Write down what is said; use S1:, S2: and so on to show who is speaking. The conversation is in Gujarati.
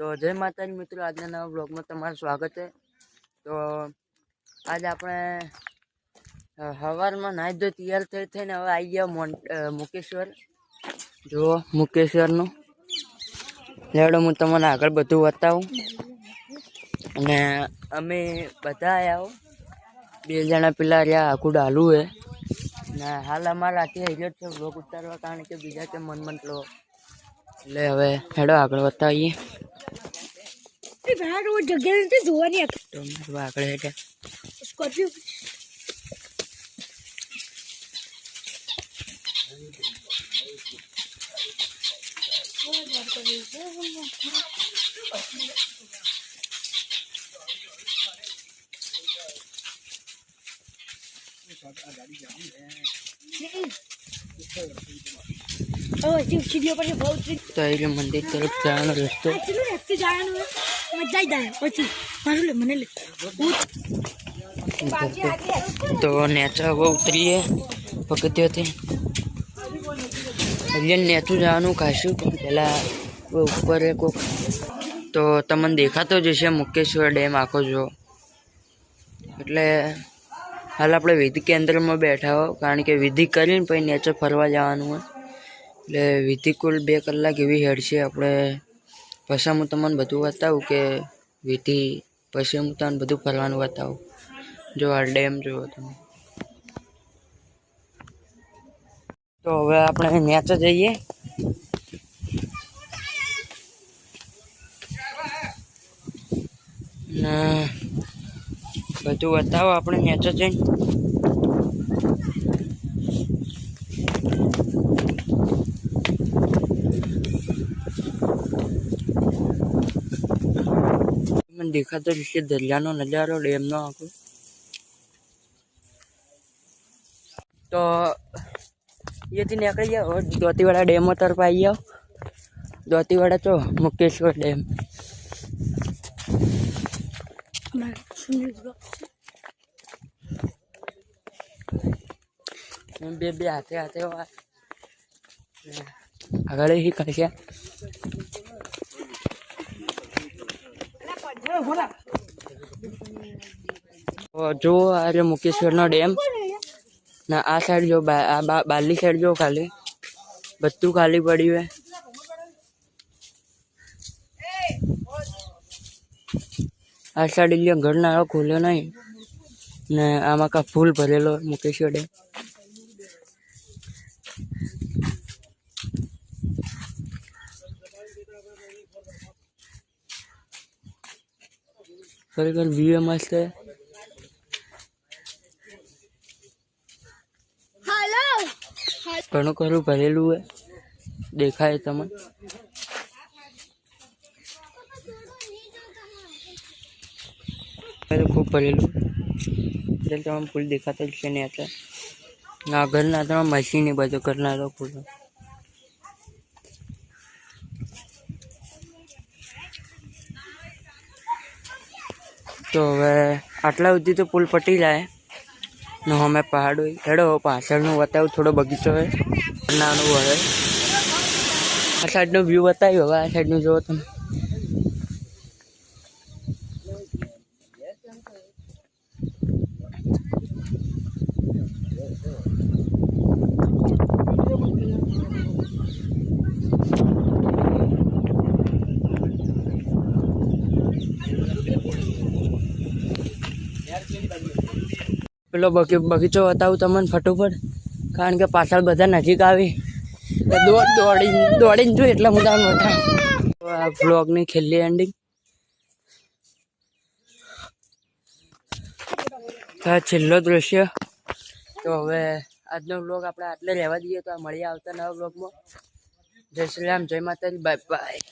S1: તો જય માતાજી મિત્રો, આજના નવા બ્લોગમાં તમારું સ્વાગત છે। તો આજ આપણે સવારમાં નાહી ધોઈ તૈયાર થઈને હવે આવી ગયા મુકેશ્વર। જો મુકેશ્વરનું લેવડો હું તમને આગળ બધું બતાવું। અને અમે બધા આવ્યા બે જણા પેલા રહ્યા આખું ડાલું હે ને હાલ અમારે રાતે હેલ્યો છે બ્લોગ ઉતારવા, કારણ કે બીજા કે મન લો એટલે હવે હેડો આગળ બતાવીએ। આગળ હેઠે
S2: स्कॉर्पियो
S1: तो ये मंदिर तरफ जाना रस्तो तो नेचा वो उतरीए पकड़ते थे नेचू जानु खासू पहला वो ऊपर है को तो तमन देखा तो जैसे मुकेश्वर डेम आखो जो એટલે હાલ આપણે વિધિ કેન્દ્રમાં બેઠા હો, કારણ કે વિધિ કરીને પછી નેચર ફરવા જવાનું હોય એટલે વિધિ કુલ 2 કલાક એવી હેડશે આપણે। પછી હું તમને બધું બતાવું કે વિધિ પછી હું તમને બધું ફરવાનું બતાવું। જો આ ડેમ જુઓ તમે। તો હવે આપણે નેચર જઈએ ને બધું બતાવો આપણે નેચર જઈને। મને દેખાતો છે દરિયાનો નજારો ડેમનો આખો। તો અહીંયાથી નીકળી જાઓ દોતીવાડા ડેમ તરફ આવી જાઓ। દોતીવાડા તો મુકેશ્વર ડેમ બે હાથે હાથે આગળ ही કરશે। जो अरे मुकेश्वर नो डेम ना आ साइड जो बाली साइड जो खाली बत्तू खाली पड़ी है। आ साइड घर नारो खोलो नहीं ने आमा का फूल भरेलो मुकेश्वर डेम। खरेखर व्यू मस्त है। घणो खरू भरेलू है देखाय तमन। खूब भरेलू तमाम फूल देखाता है नहीं आता ना घर ना तमाम मशीन बधो करना फूल। तो હવે આટલા સુધી તો પુલ પટી જાય ને અમે પહાડો હેડો પાછળનું બતાવ્યું, થોડો બગીચો હોય નાનો હવે આ સાઈડનો વ્યૂ બતાવ્યો। હવે આ સાઈડનું જુઓ તમે। પેલો બગીચો બતાવું તમને ફટોફટ, કારણ કે પાછળ બધા નજીક આવી દોડીને જોઈ એટલે હું તમને બતાવું। આ બ્લોગની છેલ્લી એન્ડિંગ છેલ્લો દ્રશ્ય। તો હવે આજનો બ્લોગ આપણે આટલે રહેવા દઈએ। તો મળીએ આવતા નવા બ્લોગમાં। જય શ્રી રામ, જય માતાજી, બાય બાય।